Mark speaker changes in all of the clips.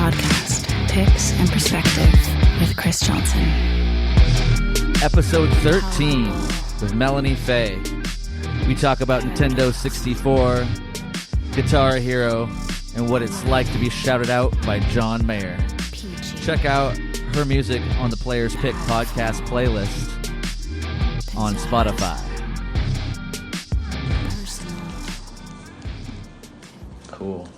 Speaker 1: Podcast, Picks and Perspective with Chris Johnson.
Speaker 2: Episode 13 with Melanie Faye. We talk about Nintendo 64, Guitar Hero, and what it's like to be shouted out by John Mayer. Check out her music on the Players Pick podcast playlist on Spotify. Cool.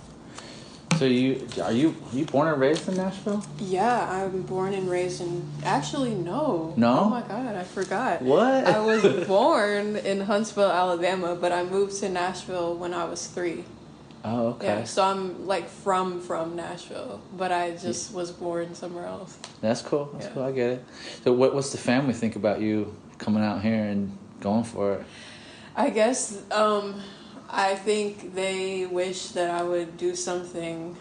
Speaker 2: So are you born and raised in Nashville?
Speaker 3: Yeah, I'm born and raised in... Actually, no.
Speaker 2: No?
Speaker 3: Oh my God, I forgot.
Speaker 2: What?
Speaker 3: I was born in Huntsville, Alabama, but I moved to Nashville when I was 3.
Speaker 2: Oh, okay.
Speaker 3: Yeah, so I'm like from Nashville, but I just was born somewhere else.
Speaker 2: That's cool. That's cool. I get it. So what's the family think about you coming out here and going for it?
Speaker 3: I guess... I think they wish that I would do something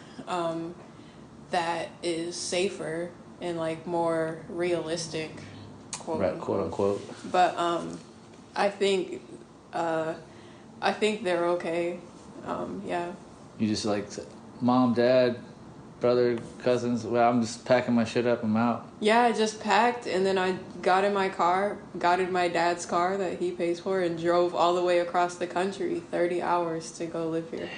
Speaker 3: that is safer and like more realistic, quote unquote. But I think they're okay. Yeah.
Speaker 2: You just like, mom, dad, brother, cousins. Well, I'm just packing my shit up. I'm out.
Speaker 3: Yeah, I just packed, and then I got in my dad's car that he pays for, and drove all the way across the country, 30 hours to go live here.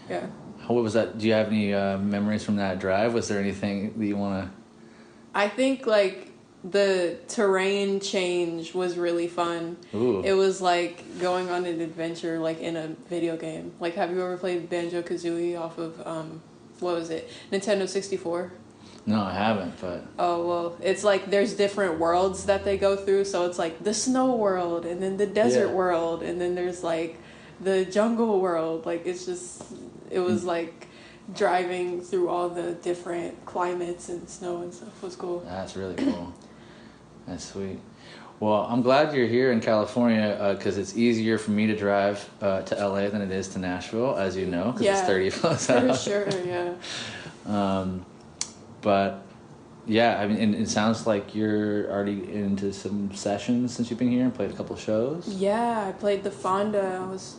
Speaker 3: Yeah.
Speaker 2: What was that? Do you have any memories from that drive? Was there anything that you want to...
Speaker 3: I think, like, the terrain change was really fun.
Speaker 2: Ooh.
Speaker 3: It was like going on an adventure, like, in a video game. Like, have you ever played Banjo-Kazooie off of, what was it? Nintendo 64?
Speaker 2: No, I haven't, but...
Speaker 3: Oh, well, it's like there's different worlds that they go through. So it's like the snow world, and then the desert world, and then there's like the jungle world. Like, it's just... It was like driving through all the different climates and snow and stuff. It was cool.
Speaker 2: That's really cool. That's sweet. Well, I'm glad you're here in California because it's easier for me to drive to LA than it is to Nashville, as you know, because it's 30 plus hours.
Speaker 3: For sure, yeah.
Speaker 2: But yeah, I mean, and it sounds like you're already into some sessions since you've been here and played a couple of shows.
Speaker 3: Yeah, I played the Fonda. I was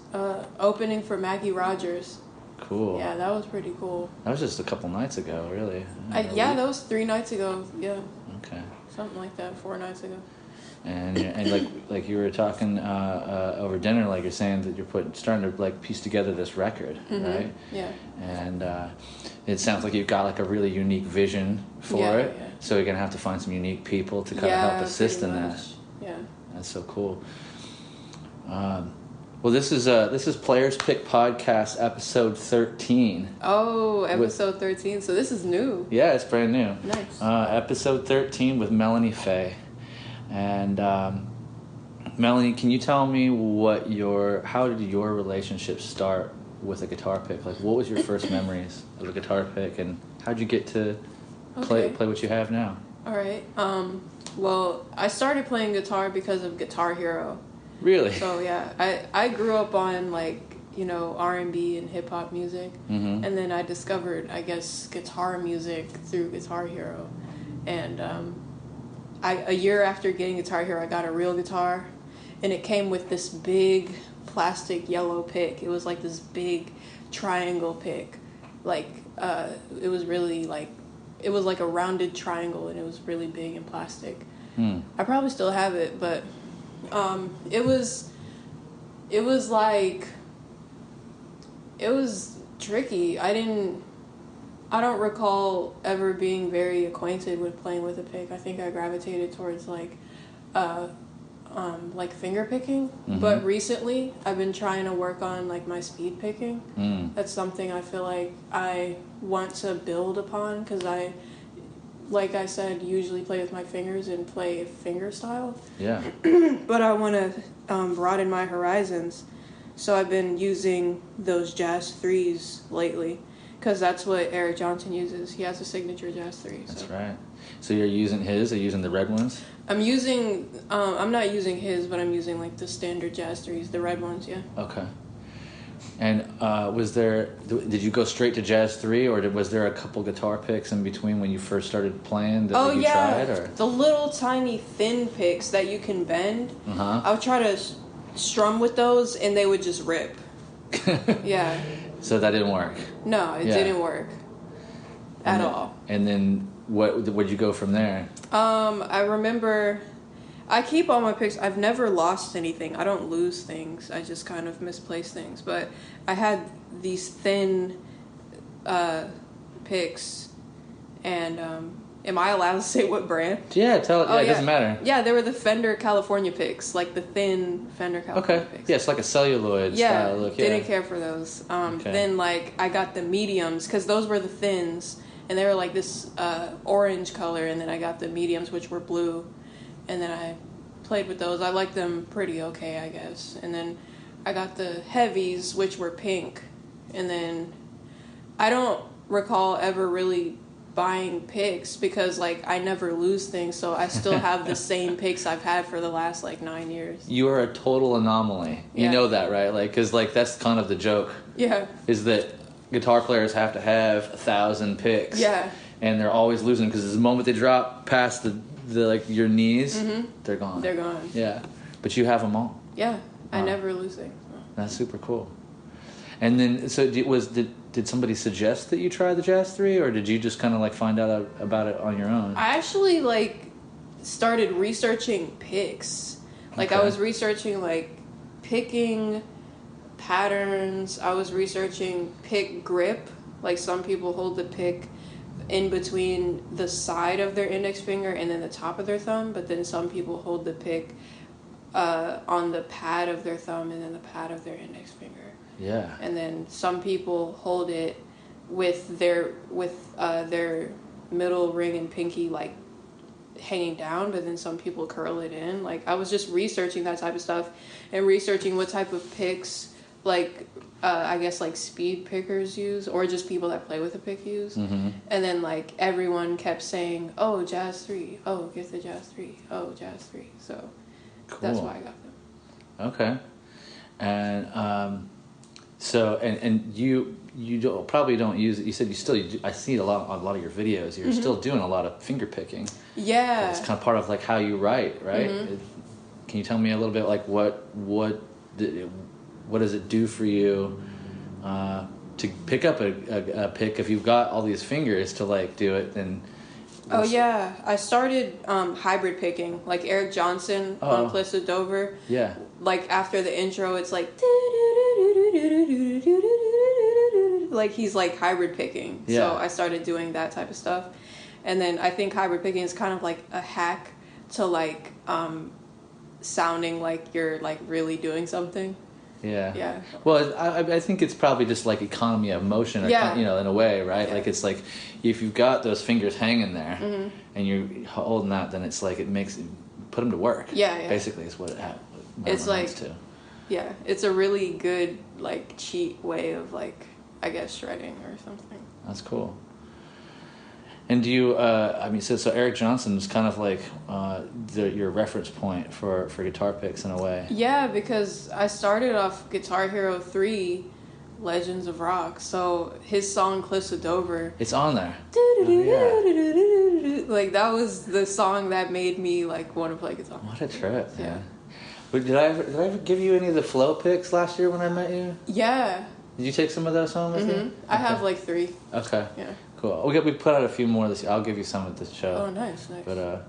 Speaker 3: opening for Maggie Rogers.
Speaker 2: Cool.
Speaker 3: Yeah, that was pretty cool.
Speaker 2: That was just a couple nights ago, really.
Speaker 3: Yeah, that was 3 nights ago. Yeah.
Speaker 2: Okay.
Speaker 3: Something like that, 4 nights ago.
Speaker 2: And like you were talking over dinner, like you're saying that you're starting to like piece together this record, right?
Speaker 3: Yeah.
Speaker 2: And it sounds like you've got like a really unique vision for it. Yeah. So you're gonna have to find some unique people to kind of help assist in that.
Speaker 3: Yeah.
Speaker 2: That's so cool. Well, this is Players Pick Podcast episode 13.
Speaker 3: Oh, episode 13. So this is new.
Speaker 2: Yeah, it's brand new.
Speaker 3: Nice.
Speaker 2: Episode 13 with Melanie Faye. And Melanie, can you tell me how did your relationship start with a guitar pick? Like, what was your first memories of a guitar pick, and how'd you get to play what you have now?
Speaker 3: All right. Well, I started playing guitar because of Guitar Hero.
Speaker 2: Really?
Speaker 3: So yeah, I grew up on like, you know, R&B and hip hop music, and then I discovered, I guess, guitar music through Guitar Hero, and a year after getting Guitar Hero, I got a real guitar, and it came with this big plastic yellow pick. It was like this big triangle pick, like it was really like, it was like a rounded triangle, and it was really big and plastic. I probably still have it, but it was tricky. I don't recall ever being very acquainted with playing with a pick. I think I gravitated towards like finger picking. But recently I've been trying to work on like my speed picking. That's something I feel like I want to build upon, because I, like I said, usually play with my fingers and play finger style. Yeah. But I want to broaden my horizons. So I've been using those Jazz 3s lately, because that's what Eric Johnson uses. He has a signature Jazz 3.
Speaker 2: That's right. So you're using his? Are you using the red ones?
Speaker 3: I'm not using his, but I'm using like the standard Jazz 3s, the red ones, yeah. Okay.
Speaker 2: And did you go straight to Jazz 3, or was there a couple guitar picks in between when you first started playing that you tried? Or?
Speaker 3: The little tiny thin picks that you can bend. I would try to strum with those, and they would just rip. Yeah.
Speaker 2: So that didn't work?
Speaker 3: No, it didn't work. at all.
Speaker 2: And then where'd you go from there?
Speaker 3: I remember I keep all my picks. I've never lost anything. I don't lose things. I just kind of misplace things. But I had these thin picks, and am I allowed to say what brand?
Speaker 2: Yeah, it doesn't matter.
Speaker 3: Yeah, they were the Fender California picks, like the thin Fender California picks.
Speaker 2: Yeah, it's like a celluloid style look.
Speaker 3: Didn't care for those. Then like I got the mediums because those were the thins, and they were like this orange color, and then I got the mediums, which were blue, and then I played with those. I liked them pretty okay, I guess. And then I got the heavies, which were pink, and then I don't recall ever really buying picks because like I never lose things, so I still have the same picks I've had for the last like 9 years.
Speaker 2: You are a total anomaly. You know that, right? Like, because like that's kind of the joke.
Speaker 3: Yeah. Is
Speaker 2: that guitar players have to have 1,000 picks.
Speaker 3: Yeah.
Speaker 2: And they're always losing because the moment they drop past the like your knees, they're gone.
Speaker 3: They're gone.
Speaker 2: Yeah. But you have them all.
Speaker 3: Yeah. I never lose things.
Speaker 2: That's super cool. And then, so did somebody suggest that you try the Jazz 3, or did you just kind of like find out about it on your own?
Speaker 3: I actually like started researching picks. Like I was researching like picking patterns. I was researching pick grip. Like some people hold the pick in between the side of their index finger and then the top of their thumb, but then some people hold the pick on the pad of their thumb and then the pad of their index finger.
Speaker 2: Yeah.
Speaker 3: And then some people hold it with their middle ring and pinky like hanging down, but then some people curl it in. Like I was just researching that type of stuff and researching what type of picks like I guess like speed pickers use or just people that play with a pick use. And then like everyone kept saying, "Oh, Jazz 3. Oh, get the Jazz 3. Oh, Jazz 3." So
Speaker 2: cool.
Speaker 3: That's why I got them.
Speaker 2: Okay. And so and you probably don't use it. You said I see a lot of your videos. You're still doing a lot of finger picking.
Speaker 3: Yeah.
Speaker 2: It's kind of part of like how you write, right? Can you tell me a little bit like what does it do for you to pick up a pick if you've got all these fingers to like do it? Then
Speaker 3: oh yeah, I started hybrid picking like Eric Johnson on Cliffs of Dover.
Speaker 2: Yeah.
Speaker 3: Like after the intro, it's like he's like hybrid picking.
Speaker 2: Yeah.
Speaker 3: So I started doing that type of stuff, and then I think hybrid picking is kind of like a hack to like sounding like you're like really doing something.
Speaker 2: Yeah.
Speaker 3: Yeah.
Speaker 2: Well, I think it's probably just like economy of motion, or, in a way, right? Yeah. Like it's like if you've got those fingers hanging there and you're holding that, then it's like put them to work.
Speaker 3: Yeah.
Speaker 2: Basically, is what
Speaker 3: it's like.
Speaker 2: To.
Speaker 3: Yeah, it's a really good like cheat way of like I guess shredding or something.
Speaker 2: That's cool. And do you? So Eric Johnson is kind of like your reference point for guitar picks in a way.
Speaker 3: Yeah, because I started off Guitar Hero 3, Legends of Rock. So his song Cliffs of Dover.
Speaker 2: It's on there.
Speaker 3: Like that was the song that made me like want to play guitar.
Speaker 2: What a trip!
Speaker 3: Yeah.
Speaker 2: Man. But did I ever give you any of the flow picks last year when I met you?
Speaker 3: Yeah.
Speaker 2: Did you take some of those home with you? Okay.
Speaker 3: I have like 3.
Speaker 2: Okay.
Speaker 3: Yeah.
Speaker 2: Cool. We put out a few more this year. I'll give you some at the show.
Speaker 3: Oh, nice.
Speaker 2: But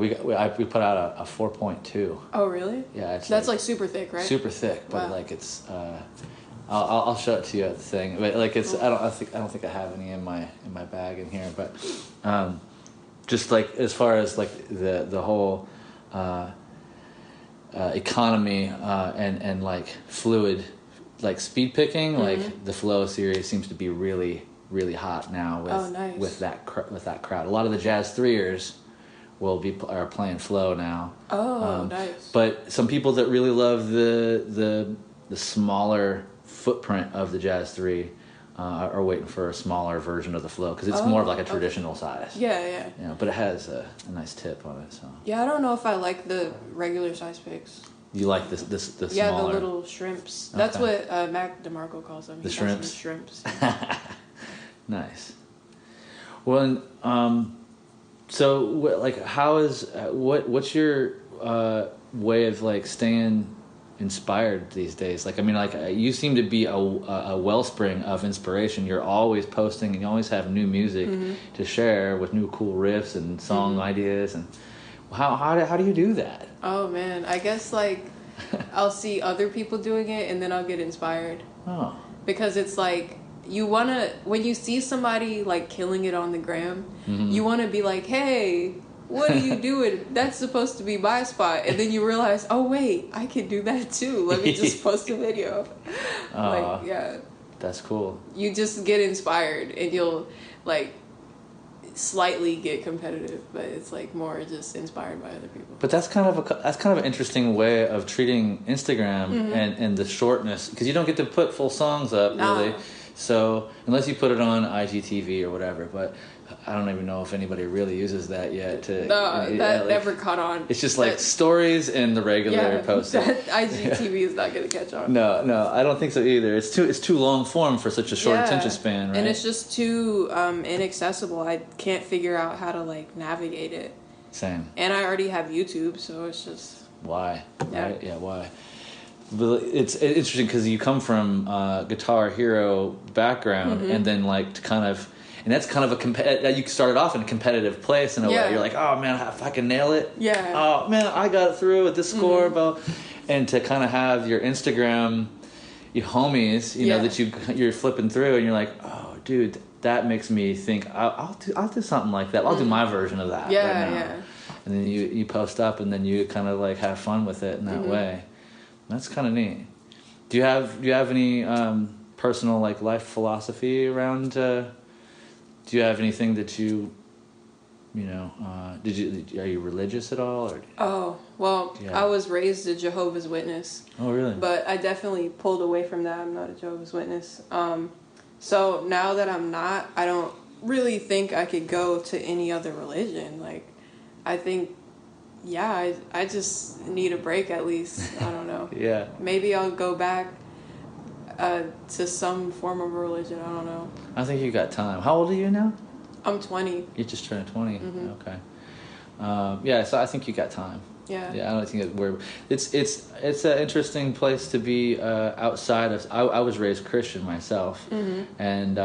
Speaker 2: we put out a 4.2.
Speaker 3: Oh, really?
Speaker 2: Yeah.
Speaker 3: That's like super thick, right?
Speaker 2: Super thick, but like it's. I'll show it to you at the thing. But like it's. Cool. I don't think I have any in my bag in here. But just like as far as like the whole. Economy and like fluid like speed picking like the Flow series seems to be really really hot now with that crowd. A lot of the Jazz 3ers are playing Flow now.
Speaker 3: Nice.
Speaker 2: But some people that really love the smaller footprint of the Jazz 3 are waiting for a smaller version of the Flow because it's more of like a traditional size.
Speaker 3: Yeah.
Speaker 2: But it has a nice tip on it. So
Speaker 3: yeah, I don't know if I like the regular size picks.
Speaker 2: You like the
Speaker 3: yeah,
Speaker 2: smaller?
Speaker 3: the little shrimps. Okay. That's what Mac DeMarco calls them.
Speaker 2: The shrimps.
Speaker 3: Shrimps.
Speaker 2: Nice. Well, so like, how is what's your way of like staying inspired these days? Like, I mean, like you seem to be a wellspring of inspiration. You're always posting, and you always have new music to share with new cool riffs and song ideas. And how do you do that?
Speaker 3: Oh man, I guess like I'll see other people doing it, and then I'll get inspired.
Speaker 2: Oh,
Speaker 3: Because it's like when you see somebody like killing it on the gram, you want to be like, hey, what are you doing? That's supposed to be my spot. And then you realize, oh wait, I can do that too. Let me just post a video. Like, yeah.
Speaker 2: That's cool.
Speaker 3: You just get inspired, and you'll like slightly get competitive, but it's like more just inspired by other people.
Speaker 2: But that's kind of an interesting way of treating Instagram and the shortness, because you don't get to put full songs up really. So unless you put it on IGTV or whatever, but I don't even know if anybody really uses that yet.
Speaker 3: That never caught on.
Speaker 2: It's just like stories and the regular posting.
Speaker 3: That IGTV is not going to catch on.
Speaker 2: No, I don't think so either. It's too long form for such a short attention span, right?
Speaker 3: And it's just too inaccessible. I can't figure out how to like navigate it.
Speaker 2: Same.
Speaker 3: And I already have YouTube, so it's just
Speaker 2: why?
Speaker 3: Yeah.
Speaker 2: Right? Yeah, why? But it's interesting because you come from Guitar Hero background, and then like to kind of. And that's kind of you started off in a competitive place in a way. You're like, oh man, if I can nail it.
Speaker 3: Yeah.
Speaker 2: Oh man, I got it through with this score. And to kind of have your Instagram, your homies, you know, that you're flipping through, and you're like, oh dude, that makes me think I'll do something like that. I'll do my version of that.
Speaker 3: Yeah,
Speaker 2: right now.
Speaker 3: yeah.
Speaker 2: And then you post up, and then you kind of like have fun with it in that way. That's kind of neat. Do you have any personal like life philosophy around? Do you have anything that are you religious at all? Or?
Speaker 3: Oh, well, I was raised a Jehovah's Witness.
Speaker 2: Oh, really?
Speaker 3: But I definitely pulled away from that. I'm not a Jehovah's Witness. So now that I'm not, I don't really think I could go to any other religion. Like, I think, I just need a break at least. I don't know.
Speaker 2: Yeah.
Speaker 3: Maybe I'll go back to some form of religion. I don't know.
Speaker 2: I think you got time. How old are you now?
Speaker 3: I'm 20.
Speaker 2: You just turned 20. Okay. So I think you got time.
Speaker 3: Yeah.
Speaker 2: I don't think it's an interesting place to be outside of. I was raised Christian myself, and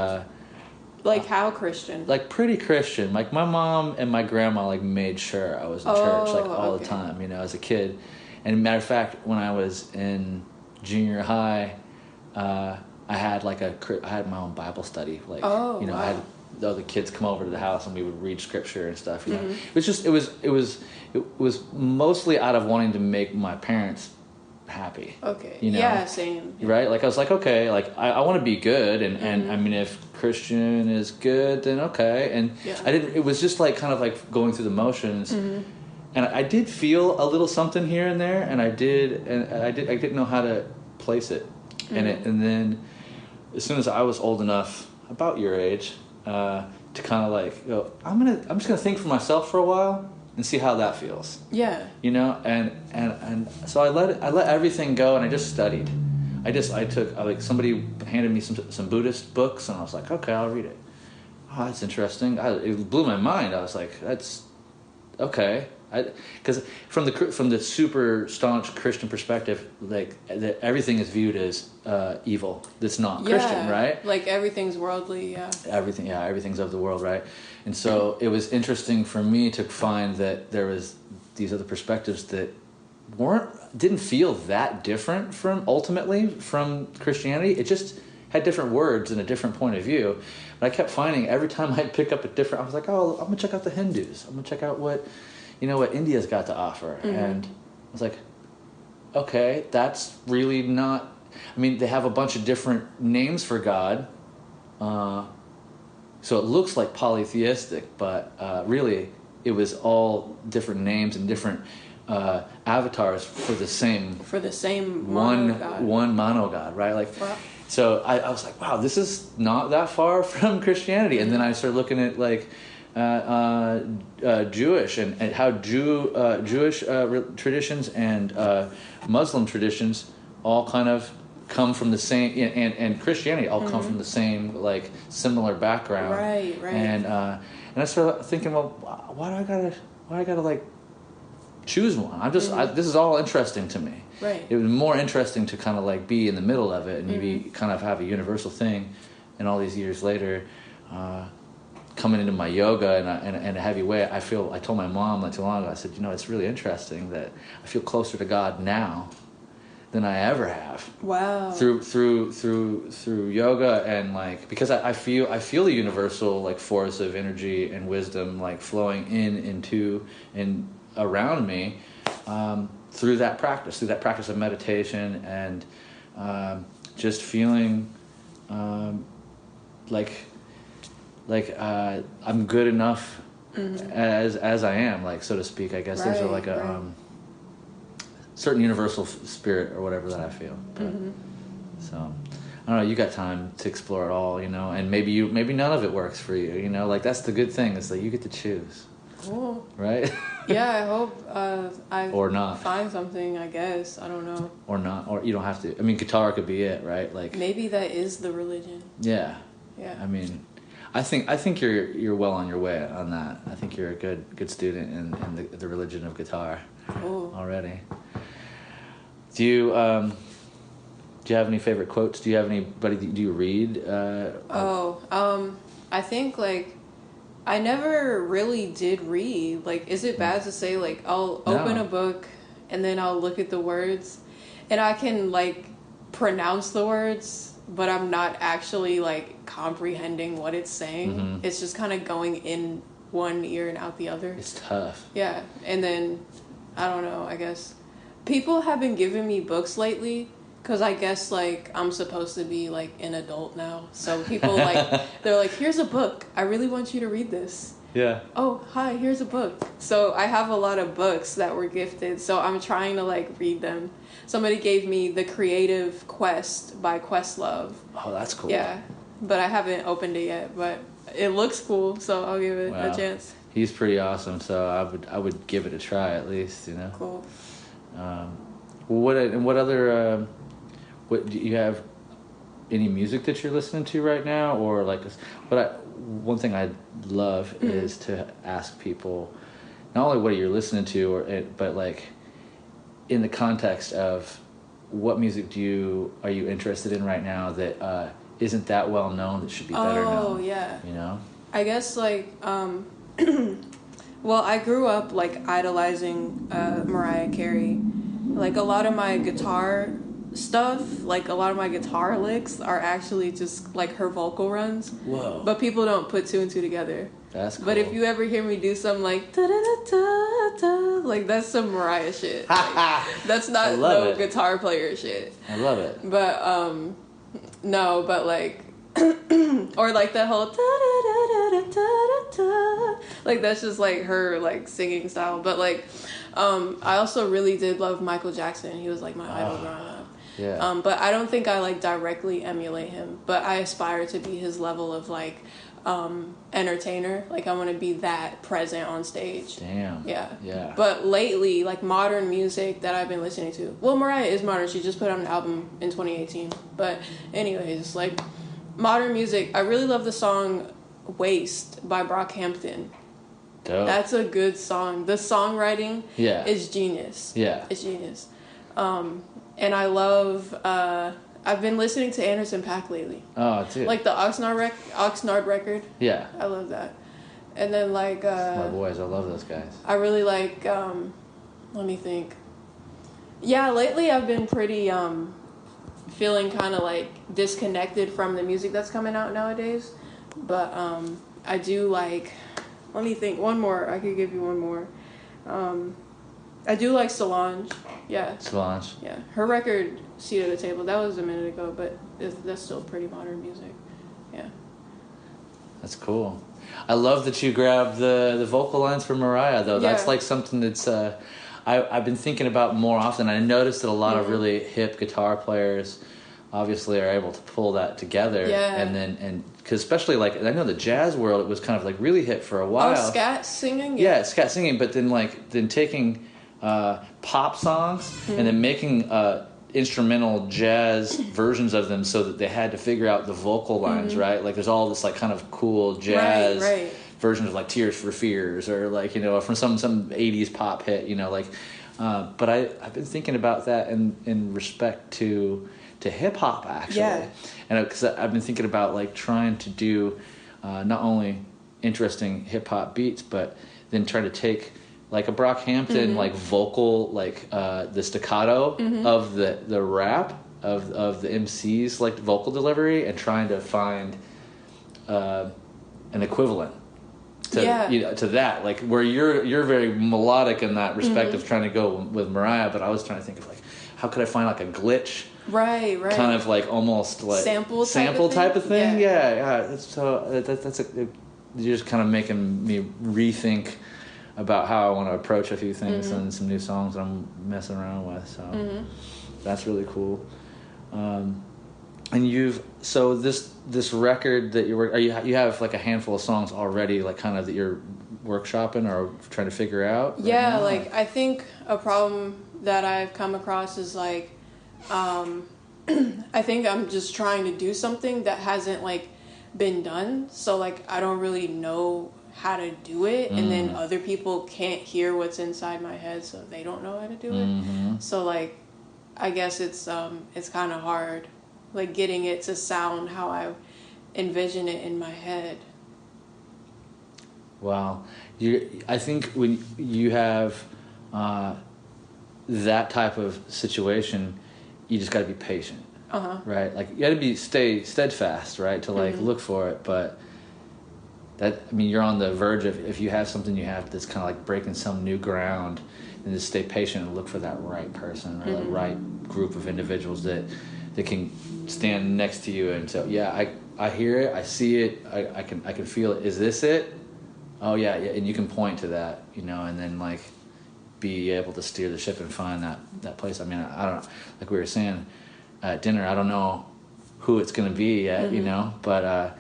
Speaker 3: like how Christian?
Speaker 2: Like pretty Christian. Like my mom and my grandma like made sure I was in church like all the time. You know, as a kid. And matter of fact, when I was in junior high. I had my own Bible study. Like,
Speaker 3: wow.
Speaker 2: I had the other kids come over to the house and we would read scripture and stuff. You know, it was mostly out of wanting to make my parents happy.
Speaker 3: Okay.
Speaker 2: You know?
Speaker 3: Yeah, same.
Speaker 2: Right? Like I was like, okay, like I want to be good, and I mean, if Christian is good, then okay. And I didn't. It was just like kind of like going through the motions. And I did feel a little something here and there, and I didn't know how to place it. And then as soon as I was old enough, about your age, to kind of like go, I'm just gonna think for myself for a while and see how that feels.
Speaker 3: Yeah.
Speaker 2: You know, and so I let everything go, and I just studied. I took somebody handed me some Buddhist books, and I was like, okay, I'll read it. Oh, that's interesting. It blew my mind. I was like, that's okay. Because from the super staunch Christian perspective, like everything is viewed as evil that's not Christian, right?
Speaker 3: Like everything's worldly,
Speaker 2: everything's of the world, right? And so it was interesting for me to find that there was these other perspectives that didn't feel that different from Christianity. It just had different words and a different point of view. But I kept finding every time I'd pick up I was like, oh, I'm gonna check out the Hindus. I'm gonna check out what India's got to offer. And I was like, okay, that's really not. I mean, they have a bunch of different names for God, so it looks like polytheistic, but really it was all different names and different avatars for the same one mono God, right? Like, wow. So I was like, wow, this is not that far from Christianity. And then I started looking at like Jewish and how Jewish traditions and Muslim traditions all kind of come from the same, and Christianity all come from the same like similar background.
Speaker 3: Right.
Speaker 2: And I started thinking, well, why do I gotta like choose one. I'm just this is all interesting to me.
Speaker 3: Right.
Speaker 2: It was more interesting to kind of like be in the middle of it and maybe kind of have a universal thing. And all these years later, coming into my yoga in a heavy way, I told my mom not too long ago, I said, it's really interesting that I feel closer to God now than I ever have.
Speaker 3: Wow.
Speaker 2: Through yoga, and like, because I feel the universal like force of energy and wisdom like flowing into and around me through that practice of meditation, and just feeling like I'm good enough as I am, like, so to speak. I guess there's a certain universal spirit or whatever that I feel. But, so I don't know. You got time to explore it all, and maybe none of it works for you. Like, that's the good thing. Is like you get to choose.
Speaker 3: Cool.
Speaker 2: Right?
Speaker 3: Yeah, I hope I
Speaker 2: or not
Speaker 3: find something. I guess I don't know.
Speaker 2: Or not, or you don't have to. I mean, guitar could be it, right? Like,
Speaker 3: maybe that is the religion.
Speaker 2: Yeah.
Speaker 3: Yeah.
Speaker 2: I mean, I think you're well on your way on that. I think you're a good student in the religion of guitar.
Speaker 3: Cool.
Speaker 2: Already. Do you have any favorite quotes? Do you have anybody? Do you read?
Speaker 3: I think like I never really did read. Like, is it bad to say like I'll open a book and then I'll look at the words, and I can like pronounce the words, but I'm not actually like comprehending what it's saying. It's just kind of going in one ear and out the other.
Speaker 2: It's tough.
Speaker 3: Yeah, and then I don't know. I guess people have been giving me books lately. Because I guess, like, I'm supposed to be, like, an adult now. So people, like, they're like, here's a book. I really want you to read this.
Speaker 2: Yeah.
Speaker 3: Oh, hi, here's a book. So I have a lot of books that were gifted. So I'm trying to, like, read them. Somebody gave me The Creative Quest by Questlove.
Speaker 2: Oh, that's cool.
Speaker 3: Yeah. But I haven't opened it yet. But it looks cool. So I'll give it a chance.
Speaker 2: He's pretty awesome. So I would give it a try at least,
Speaker 3: Cool.
Speaker 2: What other... What do you have? Any music that you're listening to right now, or like? One thing I love is to ask people not only what you're listening to, but like in the context of what music are you interested in right now that isn't that well known that should be better known?
Speaker 3: Oh yeah.
Speaker 2: I
Speaker 3: guess like well, I grew up like idolizing Mariah Carey. Like a lot of my guitar stuff, like a lot of my guitar licks are actually just like her vocal runs.
Speaker 2: Whoa.
Speaker 3: But people don't put two and two together.
Speaker 2: That's cool.
Speaker 3: But if you ever hear me do some like da da da da da, like that's some Mariah shit. Like, that's not no guitar player shit.
Speaker 2: I love it.
Speaker 3: But no, but like or like that whole da da da da da da, like that's just like her like singing style. But like I also really did love Michael Jackson. He was like my idol growing up.
Speaker 2: Yeah.
Speaker 3: But I don't think I like directly emulate him, but I aspire to be his level of like entertainer. Like I want to be that present on stage.
Speaker 2: Damn.
Speaker 3: Yeah.
Speaker 2: Yeah.
Speaker 3: But lately, like modern music that I've been listening to. Well, Mariah is modern. She just put out an album in 2018. But anyways, like modern music, I really love the song "Waste" by Brockhampton.
Speaker 2: Dope.
Speaker 3: That's a good song. The songwriting is genius.
Speaker 2: Yeah.
Speaker 3: It's genius. And I love, I've been listening to Anderson .Paak lately.
Speaker 2: Oh, dude.
Speaker 3: Like the Oxnard record.
Speaker 2: Yeah.
Speaker 3: I love that. And then like...
Speaker 2: my boys, I love those guys.
Speaker 3: I really like, let me think. Yeah, lately I've been pretty feeling kind of like disconnected from the music that's coming out nowadays. But I do like, let me think, one more. I could give you one more. I do like Solange. Yeah.
Speaker 2: Solange.
Speaker 3: Yeah. Her record, Seat at the Table, that was a minute ago, but that's still pretty modern music. Yeah.
Speaker 2: That's cool. I love that you grabbed the vocal lines from Mariah, though.
Speaker 3: Yeah.
Speaker 2: That's like something that's I've been thinking about more often. I noticed that a lot of really hip guitar players obviously are able to pull that together.
Speaker 3: Yeah.
Speaker 2: And because especially like, I know the jazz world, it was kind of like really hit for a while.
Speaker 3: Oh, scat singing?
Speaker 2: Yeah, scat singing, but then taking pop songs and then making instrumental jazz versions of them so that they had to figure out the vocal lines, right? Like there's all this like kind of cool jazz versions of like Tears for Fears or like, you know, from some 80s pop hit, you know, like, but I've been thinking about that in respect to hip hop actually.
Speaker 3: Yeah.
Speaker 2: And because I've been thinking about like trying to do not only interesting hip hop beats, but then try to take like a Brockhampton like vocal, like the staccato of the rap of the MC's like vocal delivery, and trying to find an equivalent to you know, to that, like where you're very melodic in that respect of trying to go with Mariah, but I was trying to think of like how could I find like a glitch, right, kind of like almost like sample type of thing. Yeah. So that's you're just kind of making me rethink about how I want to approach a few things and some new songs that I'm messing around with. So that's really cool. And this record that you have like a handful of songs already, like kind of that you're workshopping or trying to figure out.
Speaker 3: Yeah, like I think a problem that I've come across is like, I think I'm just trying to do something that hasn't like been done. So like I don't really know how to do it, and then other people can't hear what's inside my head, so they don't know how to do it. So like I guess it's kind of hard, like getting it to sound how I envision it in my head.
Speaker 2: Wow. I think when you have that type of situation, you just got to be patient, right? Like you got to stay steadfast, right, to like look for it. But that, I mean, you're on the verge of, if you have something you have that's kind of like breaking some new ground, then just stay patient and look for that right person or that right group of individuals that can stand next to you and say, yeah, I hear it, I see it, I can feel it. Is this it? Oh yeah, and you can point to that, you know, and then like be able to steer the ship and find that place. I mean, I don't know, like we were saying at dinner, I don't know who it's going to be yet, you know, but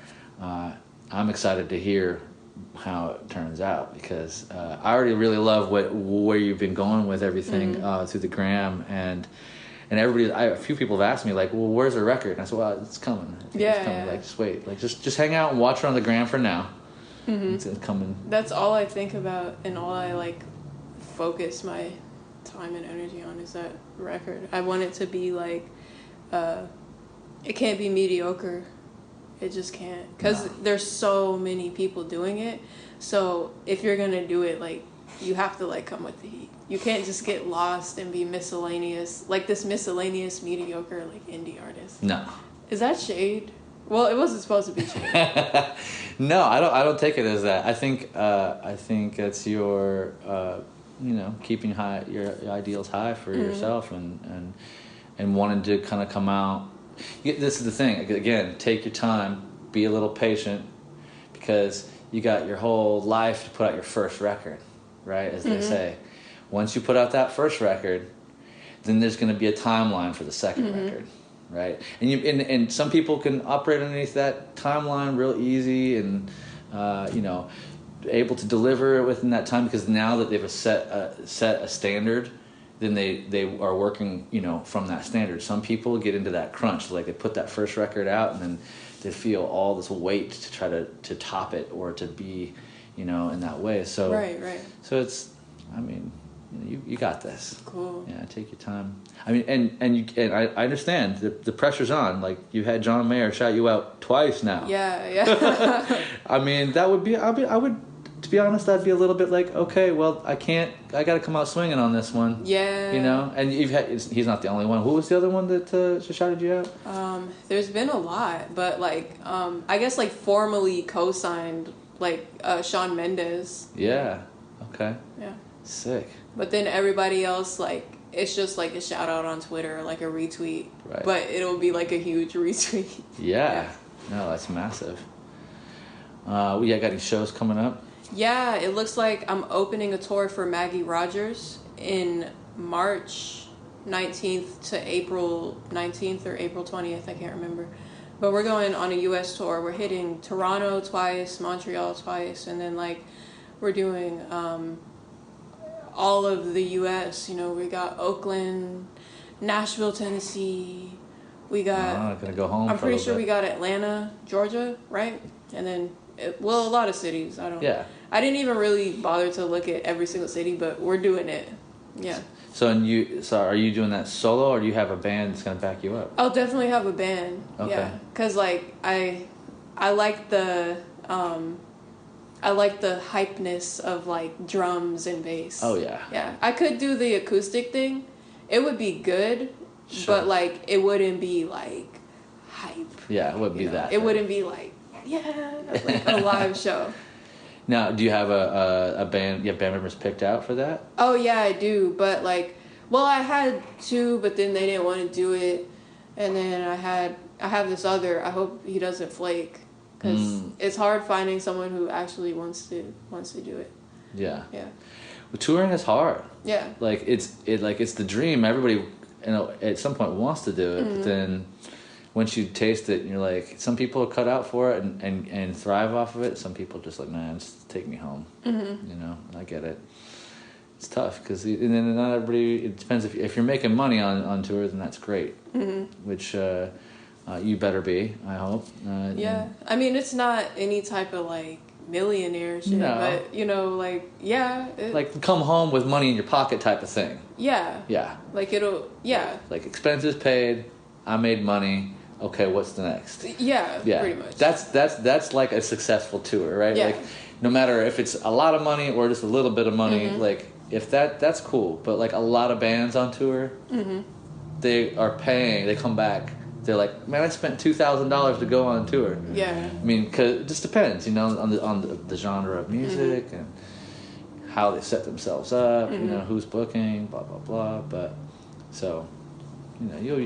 Speaker 2: I'm excited to hear how it turns out, because I already really love where you've been going with everything through the gram, and a few people have asked me like, well, where's the record? And I said, well, it's coming. It's coming. Like, just wait, like just hang out and watch it on the gram for now. It's coming. That's
Speaker 3: all I think about, and all I like focus my time and energy on is that record. I want it to be like, it can't be mediocre. It just can't, because there's so many people doing it. So if you're gonna do it, like, you have to like come with the heat. You can't just get lost and be miscellaneous, like this miscellaneous mediocre like indie artist. No. Is that shade? Well, it wasn't supposed to be shade.
Speaker 2: No, I don't take it as that. I think it's your keeping your ideals high for yourself and wanting to kind of come out. This is the thing. Again, take your time, be a little patient, because you got your whole life to put out your first record, right? As they say. Once you put out that first record, then there's going to be a timeline for the second record, right? And some people can operate underneath that timeline real easy and able to deliver it within that time, because now that they've set a standard, then they are working, from that standard. Some people get into that crunch, like they put that first record out and then they feel all this weight to try to top it or to be, in that way. So right. So it's, I mean, you got this. Cool. Yeah, take your time. I mean, and I understand the pressure's on. Like, you had John Mayer shout you out twice now. Yeah. I mean, I would. To be honest, I'd be a little bit like, okay, well, I got to come out swinging on this one. Yeah. And he's not the only one. Who was the other one that shouted you out?
Speaker 3: There's been a lot, but like, I guess like formally co-signed, like Shawn Mendes.
Speaker 2: Yeah. Okay. Yeah. Sick.
Speaker 3: But then everybody else, like, it's just like a shout out on Twitter or like a retweet. Right. But it'll be like a huge retweet.
Speaker 2: Yeah. No, that's massive. Got any shows coming up?
Speaker 3: Yeah, it looks like I'm opening a tour for Maggie Rogers in March 19th to April 19th or April 20th, I can't remember. But we're going on a U.S. tour. We're hitting Toronto twice, Montreal twice, and then like we're doing all of the U.S. We got Oakland, Nashville, Tennessee. We got.
Speaker 2: I'm gonna go home.
Speaker 3: I'm pretty sure we got Atlanta, Georgia, right? And then Well, a lot of cities. I don't.
Speaker 2: Yeah.
Speaker 3: I didn't even really bother to look at every single city, but we're doing it. Yeah.
Speaker 2: So are you doing that solo, or do you have a band that's gonna back you up?
Speaker 3: I'll definitely have a band.
Speaker 2: Okay.
Speaker 3: Yeah, because like I like the hypeness of like drums and bass.
Speaker 2: Oh yeah.
Speaker 3: Yeah, I could do the acoustic thing. It would be good,
Speaker 2: Sure.
Speaker 3: but like it wouldn't be like hype.
Speaker 2: Yeah, it would be that.
Speaker 3: It wouldn't be like like a live show.
Speaker 2: Now, do you have a band? You have band members picked out for that?
Speaker 3: Oh yeah, I do. But like, well, I had two, but then they didn't want to do it, and then I have this other. I hope he doesn't flake, because it's hard finding someone who actually wants to do it.
Speaker 2: Yeah.
Speaker 3: Yeah.
Speaker 2: Well, touring is hard.
Speaker 3: Yeah.
Speaker 2: Like it's the dream. Everybody, at some point wants to do it, but then once you taste it, and you're like, some people are cut out for it and thrive off of it. Some people just like, man, just take me home. You know, and I get it. It's tough because then not everybody. It depends if you're making money on tour, then that's great. Which you better be. I hope.
Speaker 3: Yeah, I mean, it's not any type of like millionaire shit,
Speaker 2: No.
Speaker 3: but you know, like
Speaker 2: like come home with money in your pocket type of thing.
Speaker 3: Yeah.
Speaker 2: Yeah.
Speaker 3: Like
Speaker 2: Like expenses paid. I made money. Okay, what's the next?
Speaker 3: Yeah.
Speaker 2: Yeah,
Speaker 3: Pretty much.
Speaker 2: That's like a successful tour, right?
Speaker 3: Yeah.
Speaker 2: Like, no matter if it's a lot of money or just a little bit of money, like if that's cool. But like a lot of bands on tour, they are paying. They come back. They're like, man, I spent $2,000 to go on tour.
Speaker 3: Yeah.
Speaker 2: I mean, cause it just depends, you know, on the genre of music and how they set themselves up. You know, who's booking, blah blah blah. But so. You know,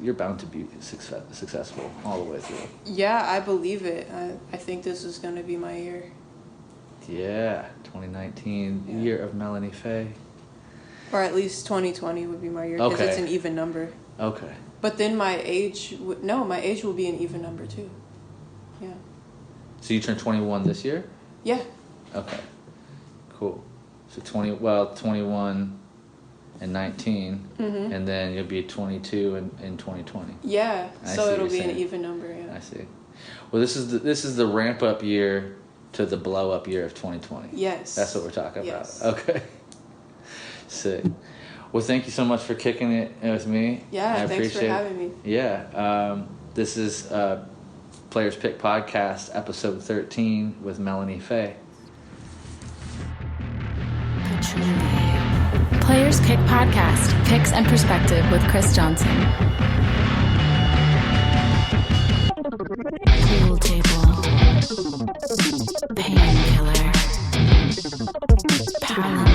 Speaker 2: you're bound to be successful all the way through.
Speaker 3: Yeah, I believe it. I think this is gonna be my year.
Speaker 2: Yeah, 2019, year of Melanie Faye.
Speaker 3: Or at least 2020 would be my year, because it's an even number.
Speaker 2: Okay.
Speaker 3: But then my age will be an even number too. Yeah.
Speaker 2: So you turned 21 this year?
Speaker 3: Yeah.
Speaker 2: Okay. Cool. So 21 and 19, and then you'll be 22 in 2020.
Speaker 3: Yeah.
Speaker 2: I
Speaker 3: So
Speaker 2: see
Speaker 3: it'll
Speaker 2: what
Speaker 3: be
Speaker 2: you're
Speaker 3: an
Speaker 2: saying.
Speaker 3: even number. Yeah.
Speaker 2: I see. Well, this is the ramp up year to the blow up year of 2020.
Speaker 3: Yes.
Speaker 2: That's what we're talking
Speaker 3: Yes.
Speaker 2: about. Okay. Sick. Well, thank you so much for kicking it with me.
Speaker 3: Yeah.
Speaker 2: I
Speaker 3: Thanks for
Speaker 2: appreciate
Speaker 3: having me.
Speaker 2: Yeah. This is Players Pick Podcast, episode 13 with Melanie Faye.
Speaker 1: Players Pick Podcast, Picks and Perspective with Chris Johnson. Pool table. Painkiller. Paralympic.